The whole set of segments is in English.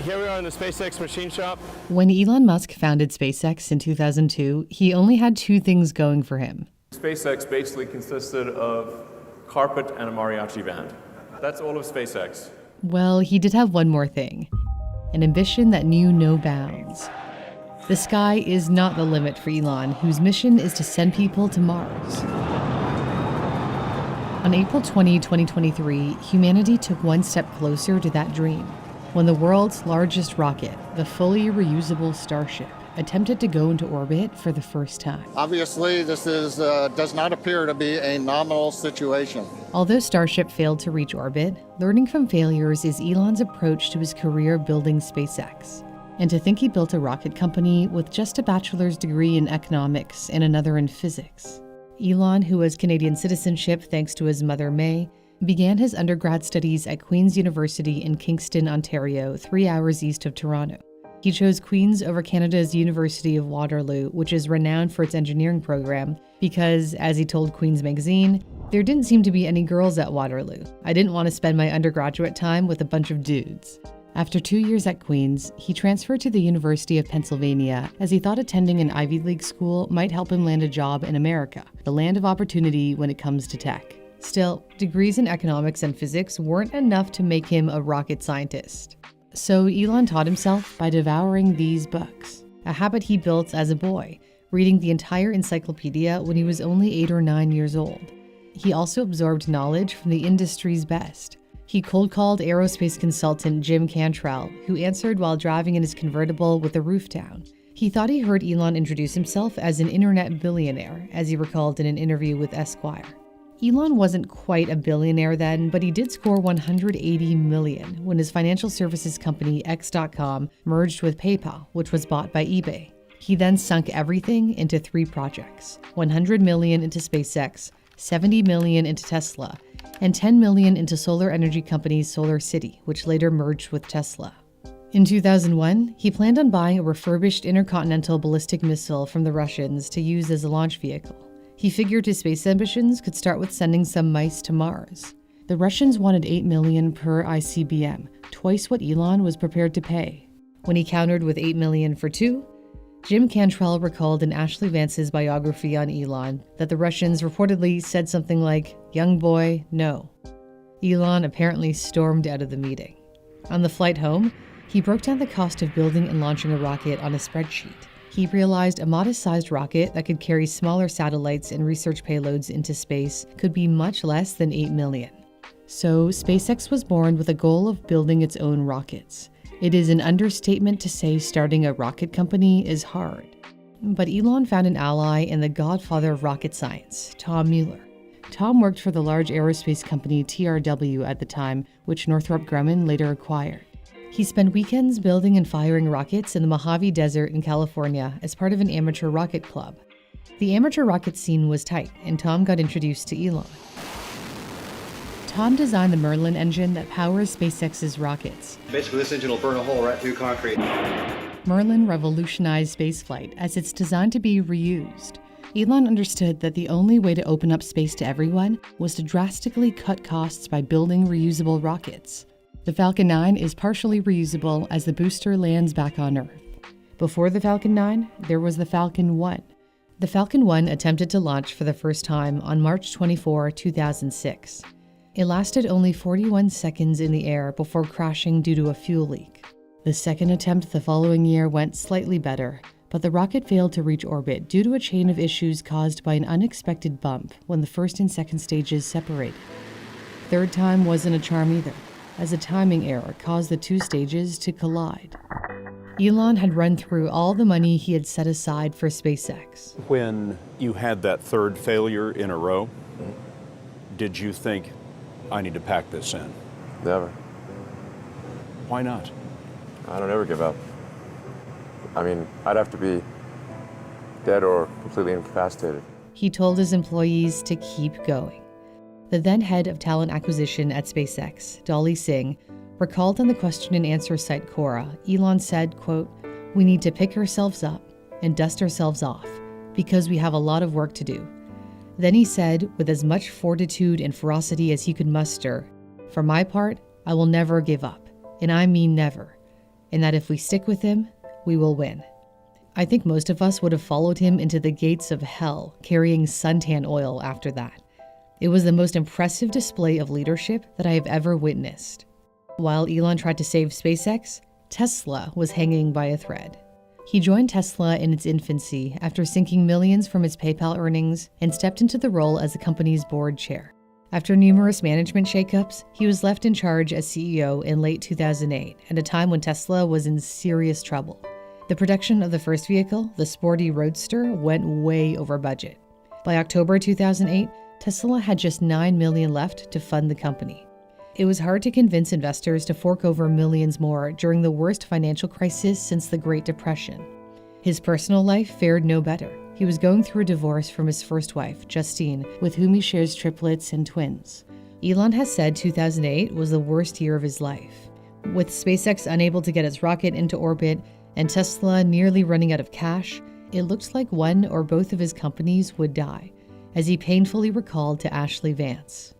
Here we are in the SpaceX machine shop. When Elon Musk founded SpaceX in 2002, he only had two things going for him. SpaceX basically consisted of carpet and a mariachi band. That's all of SpaceX. Well, he did have one more thing, an ambition that knew no bounds. The sky is not the limit for Elon, whose mission is to send people to Mars. On April 20, 2023, humanity took one step closer to that dream when the world's largest rocket, the fully reusable Starship, attempted to go into orbit for the first time. Obviously, this does not appear to be a nominal situation. Although Starship failed to reach orbit, learning from failures is Elon's approach to his career building SpaceX. And to think he built a rocket company with just a bachelor's degree in economics and another in physics. Elon, who has Canadian citizenship thanks to his mother May, began his undergrad studies at Queen's University in Kingston, Ontario, 3 hours east of Toronto. He chose Queen's over Canada's University of Waterloo, which is renowned for its engineering program, because, as he told Queen's magazine, there didn't seem to be any girls at Waterloo. I didn't want to spend my undergraduate time with a bunch of dudes. After 2 years at Queen's, he transferred to the University of Pennsylvania as he thought attending an Ivy League school might help him land a job in America, the land of opportunity when it comes to tech. Still, degrees in economics and physics weren't enough to make him a rocket scientist. So Elon taught himself by devouring these books, a habit he built as a boy, reading the entire encyclopedia when he was only 8 or 9 years old. He also absorbed knowledge from the industry's best. He cold-called aerospace consultant Jim Cantrell, who answered while driving in his convertible with the roof down. He thought he heard Elon introduce himself as an internet billionaire, as he recalled in an interview with Esquire. Elon wasn't quite a billionaire then, but he did score $180 million when his financial services company X.com merged with PayPal, which was bought by eBay. He then sunk everything into 3 projects, $100 million into SpaceX, $70 million into Tesla, and $10 million into solar energy company SolarCity, which later merged with Tesla. In 2001, he planned on buying a refurbished intercontinental ballistic missile from the Russians to use as a launch vehicle. He figured his space ambitions could start with sending some mice to Mars. The Russians wanted $8 million per ICBM, twice what Elon was prepared to pay. When he countered with $8 million for 2, Jim Cantrell recalled in Ashlee Vance's biography on Elon that the Russians reportedly said something like, "Young boy, no." Elon apparently stormed out of the meeting. On the flight home, he broke down the cost of building and launching a rocket on a spreadsheet. He realized a modest-sized rocket that could carry smaller satellites and research payloads into space could be much less than $8 million. So SpaceX was born with a goal of building its own rockets. It is an understatement to say starting a rocket company is hard. But Elon found an ally in the godfather of rocket science, Tom Mueller. Tom worked for the large aerospace company TRW at the time, which Northrop Grumman later acquired. He spent weekends building and firing rockets in the Mojave Desert in California as part of an amateur rocket club. The amateur rocket scene was tight, and Tom got introduced to Elon. Tom designed the Merlin engine that powers SpaceX's rockets. Basically, this engine will burn a hole right through concrete. Merlin revolutionized spaceflight as it's designed to be reused. Elon understood that the only way to open up space to everyone was to drastically cut costs by building reusable rockets. The Falcon 9 is partially reusable as the booster lands back on Earth. Before the Falcon 9, there was the Falcon 1. The Falcon 1 attempted to launch for the first time on March 24, 2006. It lasted only 41 seconds in the air before crashing due to a fuel leak. The second attempt the following year went slightly better, but the rocket failed to reach orbit due to a chain of issues caused by an unexpected bump when the first and second stages separated. Third time wasn't a charm either, as a timing error caused the 2 stages to collide. Elon had run through all the money he had set aside for SpaceX. When you had that third failure in a row, did you think, I need to pack this in? Never. Why not? I don't ever give up. I mean, I'd have to be dead or completely incapacitated. He told his employees to keep going. The then head of talent acquisition at SpaceX, Dolly Singh, recalled on the question and answer site Quora, Elon said, quote, "We need to pick ourselves up and dust ourselves off because we have a lot of work to do." Then he said, with as much fortitude and ferocity as he could muster, "For my part, I will never give up, and I mean never. and that if we stick with him, we will win. I think most of us would have followed him into the gates of hell, carrying suntan oil after that. It was the most impressive display of leadership that I have ever witnessed. While Elon tried to save SpaceX, Tesla was hanging by a thread. He joined Tesla in its infancy after sinking millions from its PayPal earnings and stepped into the role as the company's board chair. After numerous management shakeups, he was left in charge as CEO in late 2008, at a time when Tesla was in serious trouble. The production of the first vehicle, the sporty Roadster, went way over budget. By October 2008, Tesla had just $9 million left to fund the company. It was hard to convince investors to fork over millions more during the worst financial crisis since the Great Depression. His personal life fared no better. He was going through a divorce from his first wife, Justine, with whom he shares triplets and twins. Elon has said 2008 was the worst year of his life. With SpaceX unable to get its rocket into orbit and Tesla nearly running out of cash, it looked like one or both of his companies would die, as he painfully recalled to Ashlee Vance.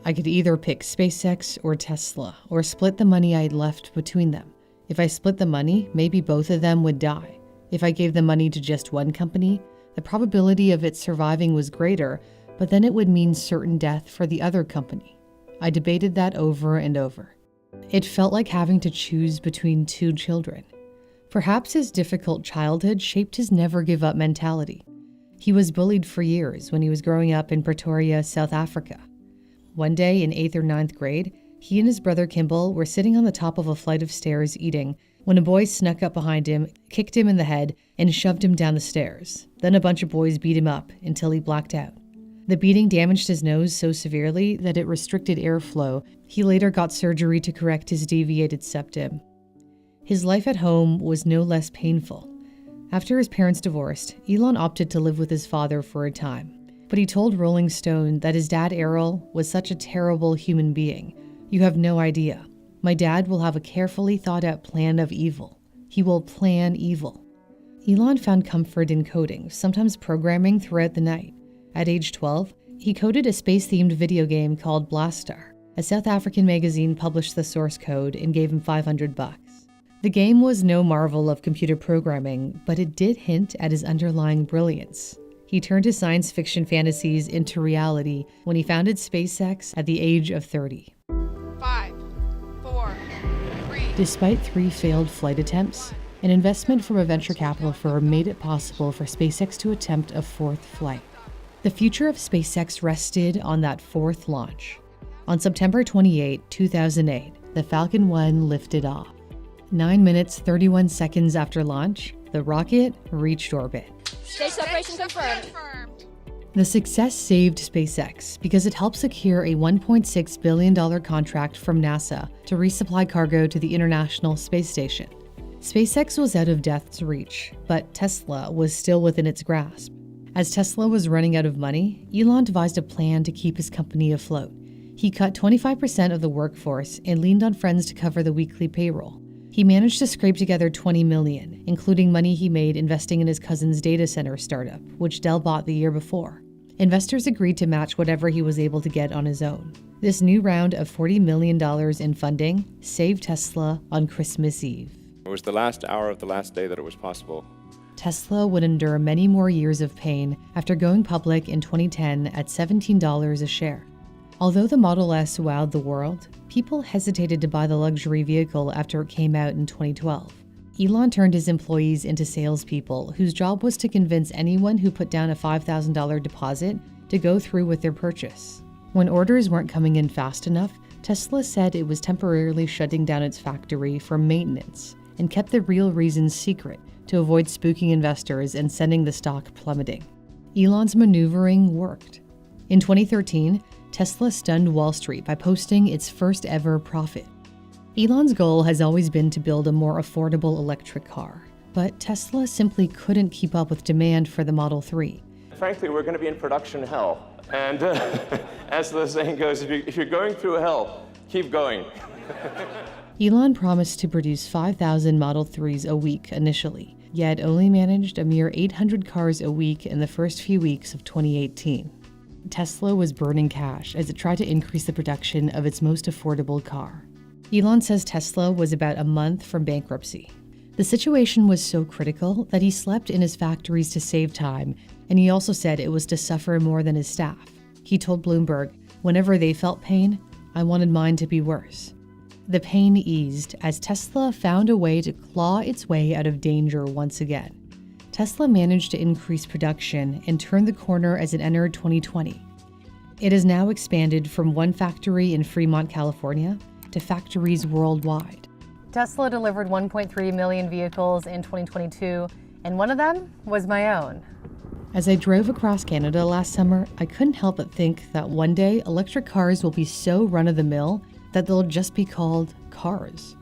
I could either pick SpaceX or Tesla, or split the money I had left between them. If I split the money, maybe both of them would die. If I gave the money to just one company, the probability of it surviving was greater, but then it would mean certain death for the other company. I debated that over and over. It felt like having to choose between two children. Perhaps his difficult childhood shaped his never-give-up mentality. He was bullied for years when he was growing up in Pretoria, South Africa. One day in 8th or 9th grade, he and his brother Kimball were sitting on the top of a flight of stairs eating when a boy snuck up behind him, kicked him in the head, and shoved him down the stairs. Then a bunch of boys beat him up until he blacked out. The beating damaged his nose so severely that it restricted airflow. He later got surgery to correct his deviated septum. His life at home was no less painful. After his parents divorced, Elon opted to live with his father for a time. But he told Rolling Stone that his dad, Errol, was such a terrible human being. You have no idea. My dad will have a carefully thought out plan of evil. He will plan evil. Elon found comfort in coding, sometimes programming throughout the night. At age 12, he coded a space-themed video game called Blastar. A South African magazine published the source code and gave him $500. The game was no marvel of computer programming, but it did hint at his underlying brilliance. He turned his science fiction fantasies into reality when he founded SpaceX at the age of 30. 5, 4, 3. Despite 3 failed flight attempts, an investment from a venture capital firm made it possible for SpaceX to attempt a 4th flight. The future of SpaceX rested on that 4th launch. On September 28, 2008, the Falcon 1 lifted off. 9 minutes, 31 seconds after launch, the rocket reached orbit. Stage separation confirmed. The success saved SpaceX because it helped secure a $1.6 billion contract from NASA to resupply cargo to the International Space Station. SpaceX was out of death's reach, but Tesla was still within its grasp. As Tesla was running out of money, Elon devised a plan to keep his company afloat. He cut 25% of the workforce and leaned on friends to cover the weekly payroll. He managed to scrape together $20 million, including money he made investing in his cousin's data center startup, which Dell bought the year before. Investors agreed to match whatever he was able to get on his own. This new round of $40 million in funding saved Tesla on Christmas Eve. It was the last hour of the last day that it was possible. Tesla would endure many more years of pain after going public in 2010 at $17 a share. Although the Model S wowed the world, people hesitated to buy the luxury vehicle after it came out in 2012. Elon turned his employees into salespeople whose job was to convince anyone who put down a $5,000 deposit to go through with their purchase. When orders weren't coming in fast enough, Tesla said it was temporarily shutting down its factory for maintenance and kept the real reasons secret to avoid spooking investors and sending the stock plummeting. Elon's maneuvering worked. In 2013, Tesla stunned Wall Street by posting its first ever profit. Elon's goal has always been to build a more affordable electric car, but Tesla simply couldn't keep up with demand for the Model 3. Frankly, we're going to be in production hell. And as the saying goes, if you're going through hell, keep going. Elon promised to produce 5,000 Model 3s a week initially, yet only managed a mere 800 cars a week in the first few weeks of 2018. Tesla was burning cash as it tried to increase the production of its most affordable car. Elon says Tesla was about a month from bankruptcy. The situation was so critical that he slept in his factories to save time, and he also said it was to suffer more than his staff. He told Bloomberg, "Whenever they felt pain, I wanted mine to be worse." The pain eased as Tesla found a way to claw its way out of danger once again. Tesla managed to increase production and turn the corner as it entered 2020. It has now expanded from one factory in Fremont, California, to factories worldwide. Tesla delivered 1.3 million vehicles in 2022, and one of them was my own. As I drove across Canada last summer, I couldn't help but think that one day electric cars will be so run-of-the-mill that they'll just be called cars.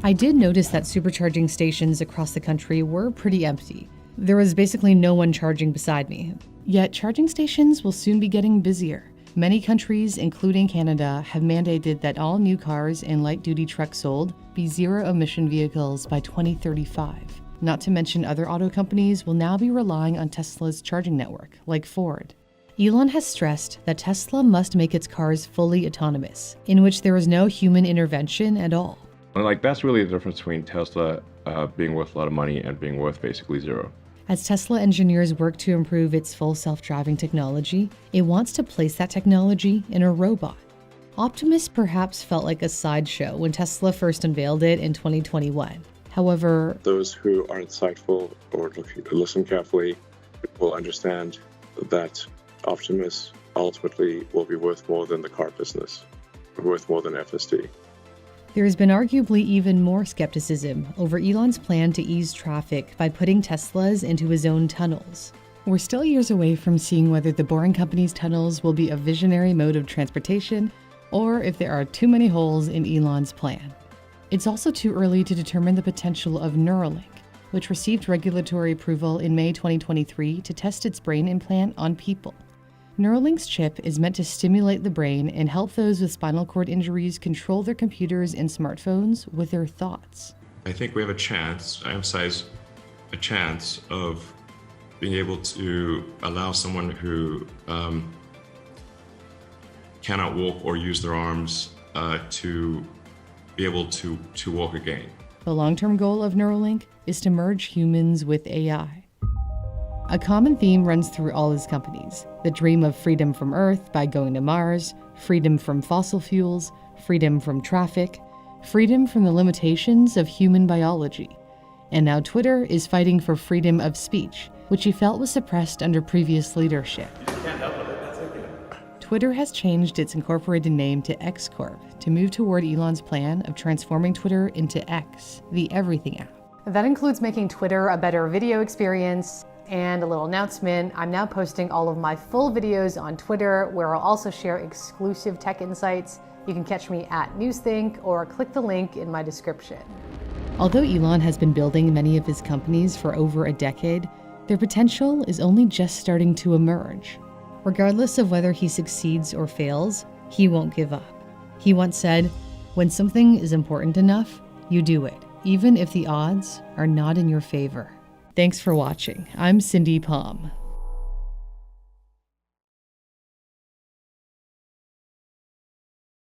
I did notice that supercharging stations across the country were pretty empty. There was basically no one charging beside me. Yet charging stations will soon be getting busier. Many countries, including Canada, have mandated that all new cars and light-duty trucks sold be zero-emission vehicles by 2035. Not to mention other auto companies will now be relying on Tesla's charging network, like Ford. Elon has stressed that Tesla must make its cars fully autonomous, in which there is no human intervention at all. Like, that's really the difference between Tesla being worth a lot of money and being worth basically zero. As Tesla engineers work to improve its full self-driving technology, it wants to place that technology in a robot. Optimus perhaps felt like a sideshow when Tesla first unveiled it in 2021. However, those who are insightful or listen carefully will understand that Optimus ultimately will be worth more than the car business, worth more than FSD. There has been arguably even more skepticism over Elon's plan to ease traffic by putting Teslas into his own tunnels. We're still years away from seeing whether the Boring Company's tunnels will be a visionary mode of transportation or if there are too many holes in Elon's plan. It's also too early to determine the potential of Neuralink, which received regulatory approval in May 2023 to test its brain implant on people. Neuralink's chip is meant to stimulate the brain and help those with spinal cord injuries control their computers and smartphones with their thoughts. I think we have a chance, I emphasize a chance, of being able to allow someone who cannot walk or use their arms to be able to walk again. The long-term goal of Neuralink is to merge humans with AI. A common theme runs through all his companies: the dream of freedom from Earth by going to Mars, freedom from fossil fuels, freedom from traffic, freedom from the limitations of human biology. And now Twitter is fighting for freedom of speech, which he felt was suppressed under previous leadership. Twitter has changed its incorporated name to X Corp to move toward Elon's plan of transforming Twitter into X, the everything app. That includes making Twitter a better video experience. And a little announcement, I'm now posting all of my full videos on Twitter, where I'll also share exclusive tech insights. You can catch me at Newsthink or click the link in my description. Although Elon has been building many of his companies for over a decade, their potential is only just starting to emerge. Regardless of whether he succeeds or fails, he won't give up. He once said, "When something is important enough, you do it, even if the odds are not in your favor." Thanks for watching. I'm Cindy Palm.